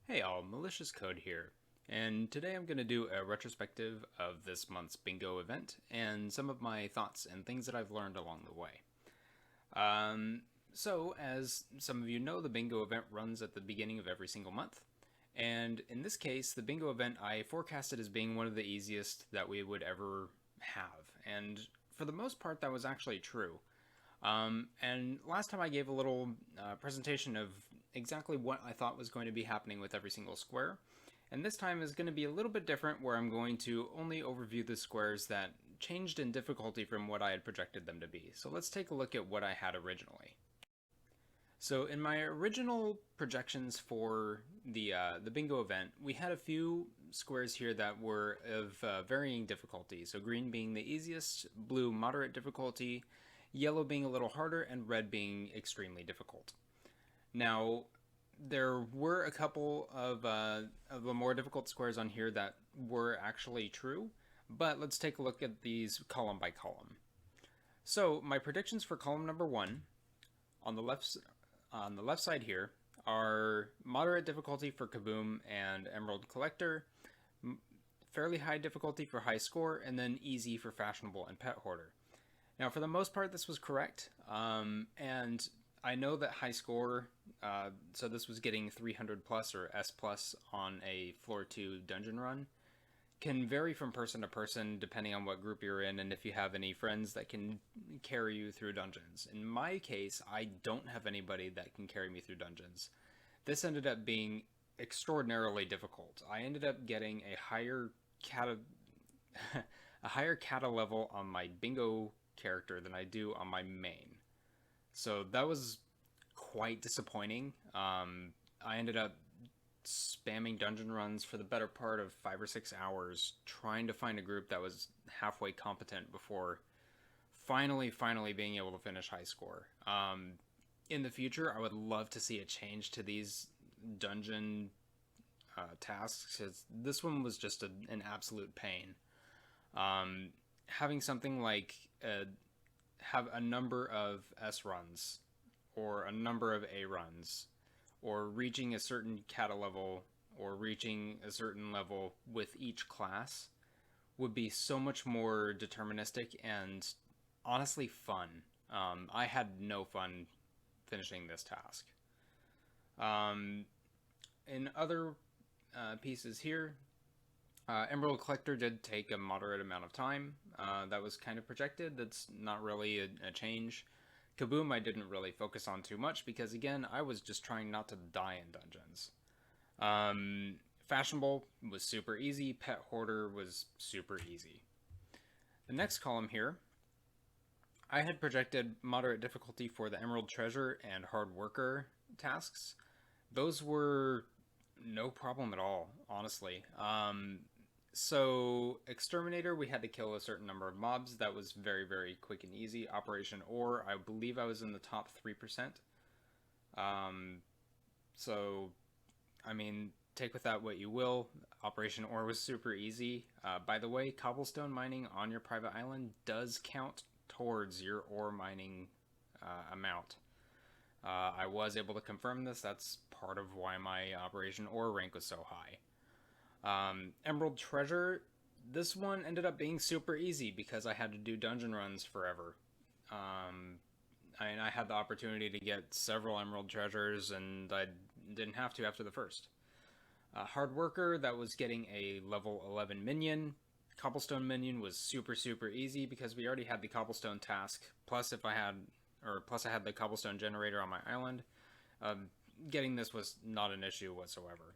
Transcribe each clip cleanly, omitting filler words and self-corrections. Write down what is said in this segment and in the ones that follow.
Hey all, Malicious Code here, and today I'm going to do a retrospective of this month's bingo event and some of my thoughts and things that I've learned along the way. Um, as some of you know, the bingo event runs at the beginning of every single month, and in this case, the bingo event I forecasted as being one of the easiest that we would ever have, and for the most part, that was actually true. And last time I gave a little presentation of exactly what I thought was going to be happening with every single square. And this time is going to be a little bit different, where I'm going to only overview the squares that changed in difficulty from what I had projected them to be. So let's take a look at what I had originally. So in my original projections for the bingo event, we had a few squares here that were of varying difficulty. So green being the easiest, blue moderate difficulty, yellow being a little harder, and red being extremely difficult. Now, there were a couple of the more difficult squares on here that were actually true, but let's take a look at these column by column. So my predictions for column number 1 on the left side here are moderate difficulty for Kaboom and Emerald Collector, fairly high difficulty for High Score, and then easy for Fashionable and Pet Hoarder. Now, for the most part, this was correct, and I know that High Score, so this was getting 300 plus or S plus on a floor 2 dungeon run, can vary from person to person depending on what group you're in and if you have any friends that can carry you through dungeons. In my case, I don't have anybody that can carry me through dungeons. This ended up being extraordinarily difficult. I ended up getting a higher kata a higher kata level on my bingo character than I do on my main. So that was quite disappointing. I ended up spamming dungeon runs for the better part of 5 or 6 hours trying to find a group that was halfway competent before finally being able to finish High Score. In the future, I would love to see a change to these dungeon tasks, because this one was just an absolute pain. Having something like have a number of S runs or a number of A runs, or reaching a certain kata level or reaching a certain level with each class would be so much more deterministic and honestly fun. I had no fun finishing this task. In other pieces here, Emerald Collector did take a moderate amount of time. That was kind of projected. That's not really a change. Kaboom I didn't really focus on too much because, again, I was just trying not to die in dungeons. Fashionable was super easy. Pet Hoarder was super easy. The next column here, I had projected moderate difficulty for the Emerald Treasure and Hard Worker tasks. Those were no problem at all, honestly. So Exterminator, we had to kill a certain number of mobs. That was very quick and easy. Operation Ore, I believe I was in the top 3%. So, I mean, take with that what you will. Operation Ore was super easy. By the way, cobblestone mining on your private island does count towards your ore mining amount. I was able to confirm this. That's part of why my Operation Ore rank was so high. Emerald Treasure, this one ended up being super easy because I had to do dungeon runs forever. I had the opportunity to get several Emerald Treasures, and I didn't have to after the first. Hard Worker, that was getting a level 11 minion. Cobblestone minion was super easy because we already had the cobblestone task. Plus, I had the cobblestone generator on my island. Getting this was not an issue whatsoever.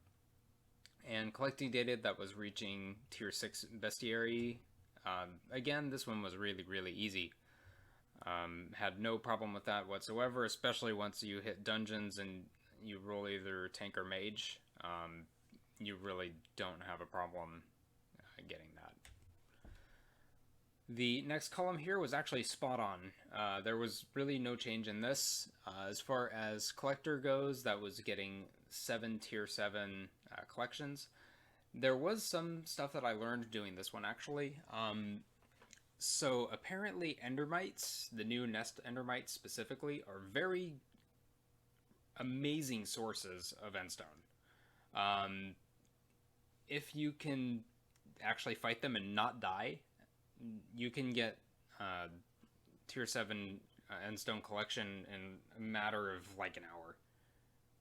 And collecting data that was reaching tier 6 bestiary. Again, this one was really easy. Had no problem with that whatsoever, especially once you hit dungeons and you roll either tank or mage. You really don't have a problem getting that. The next column here was actually spot on. There was really no change in this. As far as collector goes, that was getting 7 tier 7 collections. There was some stuff that I learned doing this one, actually. So apparently Endermites, the new nest Endermites specifically, are very amazing sources of endstone. Um, if you can actually fight them and not die, you can get tier 7 Endstone collection in a matter of like an hour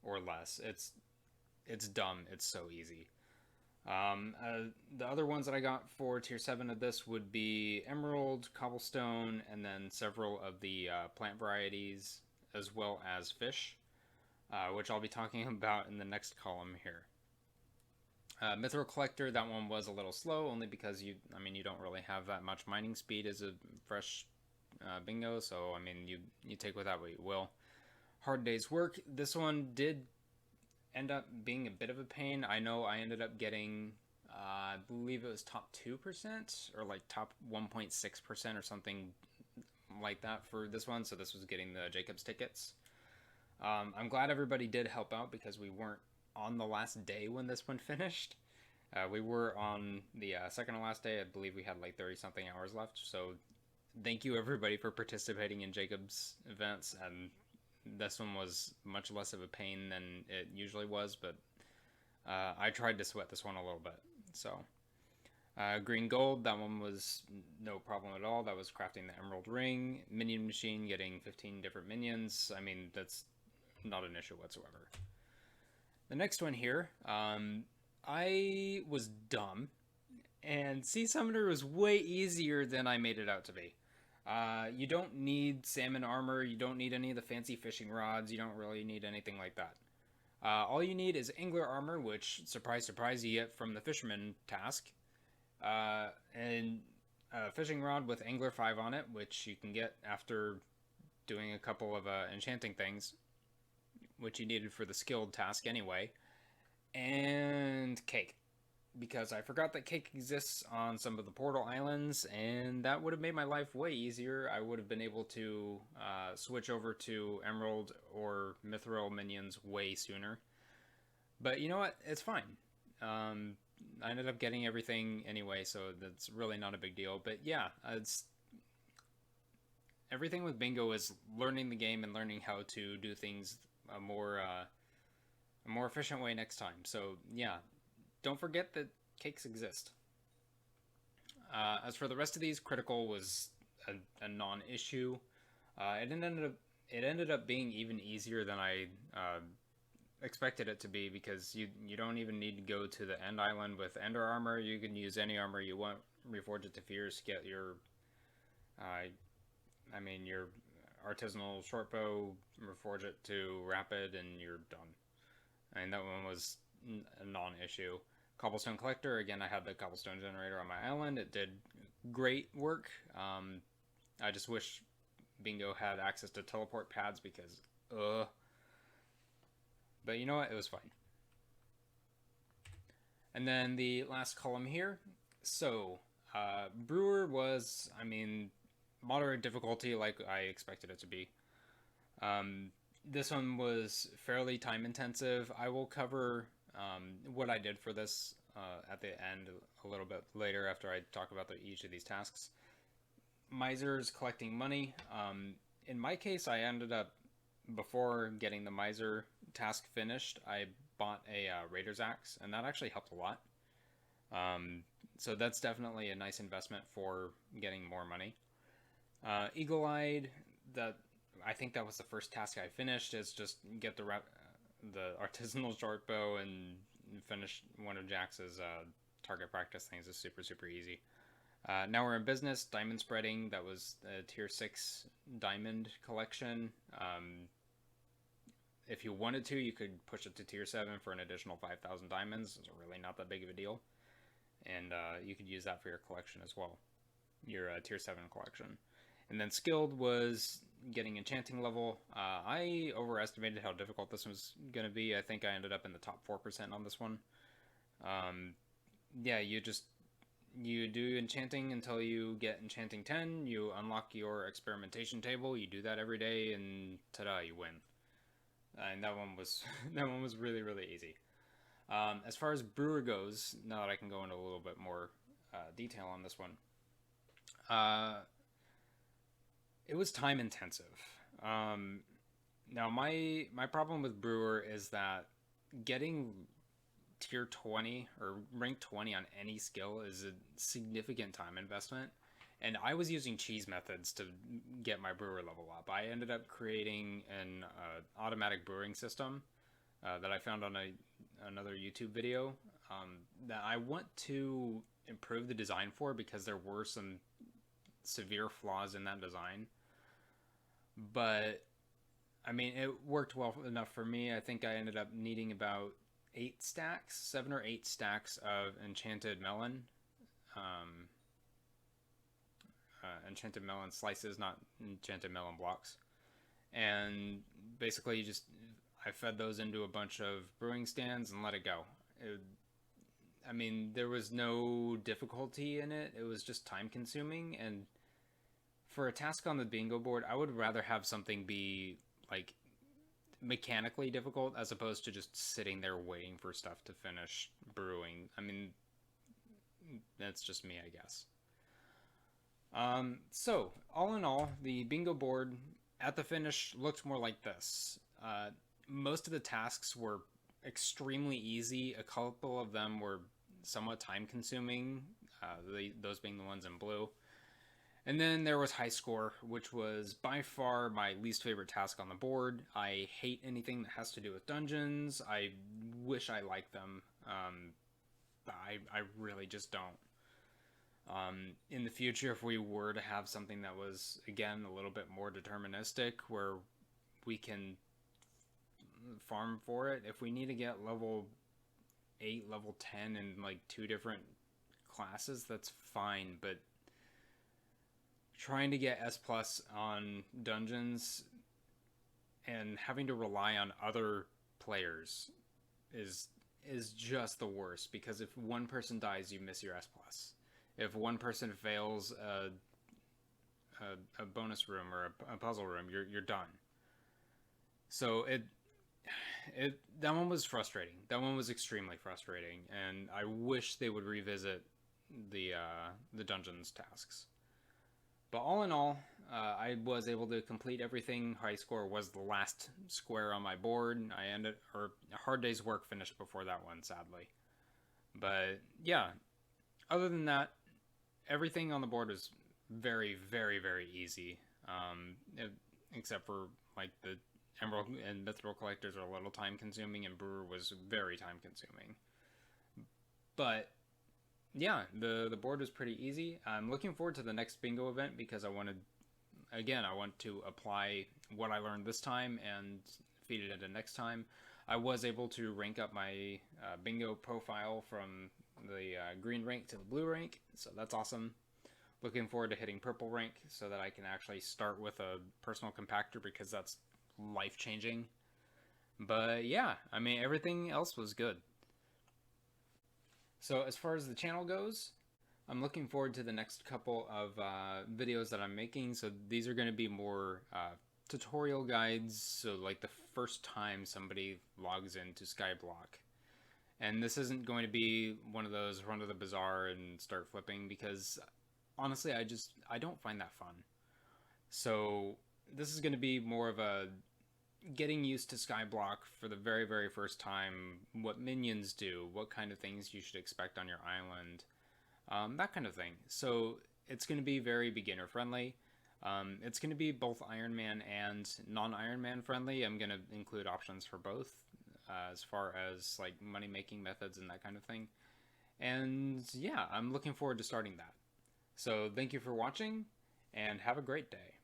or less. It's dumb. It's so easy. The other ones that I got for tier 7 of this would be Emerald, Cobblestone, and then several of the plant varieties, as well as fish, which I'll be talking about in the next column here. Mithril Collector, that one was a little slow, only because you don't really have that much mining speed as a fresh bingo, so I mean, you take with that what you will. Hard Day's Work, this one did end up being a bit of a pain. I know I ended up getting, I believe it was top 2% or like top 1.6% or something like that for this one, so this was getting the Jacob's tickets. I'm glad everybody did help out because we weren't on the last day when this one finished. We were on the second to last day. I believe we had like 30 something hours left. So thank you everybody for participating in Jacob's events. And this one was much less of a pain than it usually was, but I tried to sweat this one a little bit. So Green Gold, that one was no problem at all. That was crafting the Emerald Ring. Minion Machine, getting 15 different minions. I mean, that's not an issue whatsoever. The next one here, I was dumb, and Sea Summoner was way easier than I made it out to be. You don't need salmon armor, you don't need any of the fancy fishing rods, you don't really need anything like that. All you need is angler armor, which, surprise, surprise, you get from the fisherman task, and a fishing rod with angler 5 on it, which you can get after doing a couple of enchanting things, which you needed for the skilled task anyway, and cake, because I forgot that cake exists on some of the portal islands, and that would have made my life way easier. I would have been able to switch over to Emerald or Mithril minions way sooner. But you know what? It's fine. I ended up getting everything anyway, so that's really not a big deal. But yeah, it's everything with bingo is learning the game and learning how to do things a more efficient way next time. So yeah, don't forget that cakes exist. As for the rest of these, critical was a non-issue. It ended up being even easier than I expected it to be, because you don't even need to go to the end island with ender armor. You can use any armor you want, reforge it to fierce, get your your artisanal shortbow, reforge it to rapid, and you're done. And that one was a non-issue. Cobblestone Collector, again, I had the cobblestone generator on my island. It did great work. I just wish Bingo had access to teleport pads, because but you know what, it was fine. And then the last column here, so Brewer was, moderate difficulty, like I expected it to be. This one was fairly time intensive. I will cover what I did for this at the end a little bit later, after I talk about each of these tasks. Misers collecting money. In my case, I ended up, before getting the miser task finished, I bought a Raider's Axe, and that actually helped a lot. So that's definitely a nice investment for getting more money. Eagle-Eyed, I think that was the first task I finished, is just get the artisanal shortbow and finish one of Jax's target practice things. Is super, super easy. Now we're in business. Diamond spreading, that was the tier 6 diamond collection. If you wanted to, you could push it to tier 7 for an additional 5,000 diamonds. It's really not that big of a deal. And you could use that for your collection as well, your tier 7 collection. And then skilled was getting enchanting level. I overestimated how difficult this was going to be. I think I ended up in the top 4% on this one. Yeah, you do enchanting until you get enchanting 10. You unlock your experimentation table. You do that every day, and ta-da, you win. And that one was really, really easy. As far as Brewer goes, now that I can go into a little bit more detail on this one, it was time intensive. Now my problem with Brewer is that getting tier 20 or rank 20 on any skill is a significant time investment. And I was using cheese methods to get my brewer level up. I ended up creating an automatic brewing system that I found on another YouTube video that I want to improve the design for, because there were some severe flaws in that design. But I mean, it worked well enough for me. I think I ended up needing about 7 or 8 stacks of enchanted melon. Enchanted melon slices, not enchanted melon blocks. And basically I fed those into a bunch of brewing stands and let it go. I mean, there was no difficulty in it. It was just time consuming. And for a task on the bingo board, I would rather have something be like mechanically difficult as opposed to just sitting there waiting for stuff to finish brewing. I mean, that's just me, I guess. So all in all, the bingo board at the finish looked more like this. Most of the tasks were extremely easy. A couple of them were somewhat time consuming, those being the ones in blue. And then there was high score, which was by far my least favorite task on the board. I hate anything that has to do with dungeons. I wish I liked them, but I really just don't. In the future, if we were to have something that was, again, a little bit more deterministic, where we can farm for it, if we need to get level 8, level 10 in like 2 different classes, that's fine, but trying to get S+ on dungeons and having to rely on other players is just the worst, because if one person dies, you miss your S+. If one person fails a bonus room or a puzzle room, you're done. So that one was frustrating. That one was extremely frustrating, and I wish they would revisit the dungeons tasks. But all in all, I was able to complete everything. High score was the last square on my board. A hard day's work finished before that one, sadly. But yeah, other than that, everything on the board was very, very, very easy. Except for like the Emerald and Mithril collectors are a little time consuming, and Brewer was very time consuming. But yeah, the board was pretty easy. I'm looking forward to the next bingo event, because I want to apply what I learned this time and feed it into next time. I was able to rank up my bingo profile from the green rank to the blue rank, so that's awesome. Looking forward to hitting purple rank so that I can actually start with a personal compactor, because that's life-changing. But yeah, I mean, everything else was good. So as far as the channel goes, I'm looking forward to the next couple of videos that I'm making. So these are going to be more tutorial guides, so like the first time somebody logs into Skyblock. And this isn't going to be one of those run to the bazaar and start flipping, because honestly, I don't find that fun. So this is going to be more of a getting used to Skyblock for the very, very first time, what minions do, what kind of things you should expect on your island, that kind of thing. So it's going to be very beginner friendly. It's going to be both Iron Man and non-Iron Man friendly. I'm going to include options for both, as far as like money making methods and that kind of thing. And yeah, I'm looking forward to starting that. So thank you for watching, and have a great day.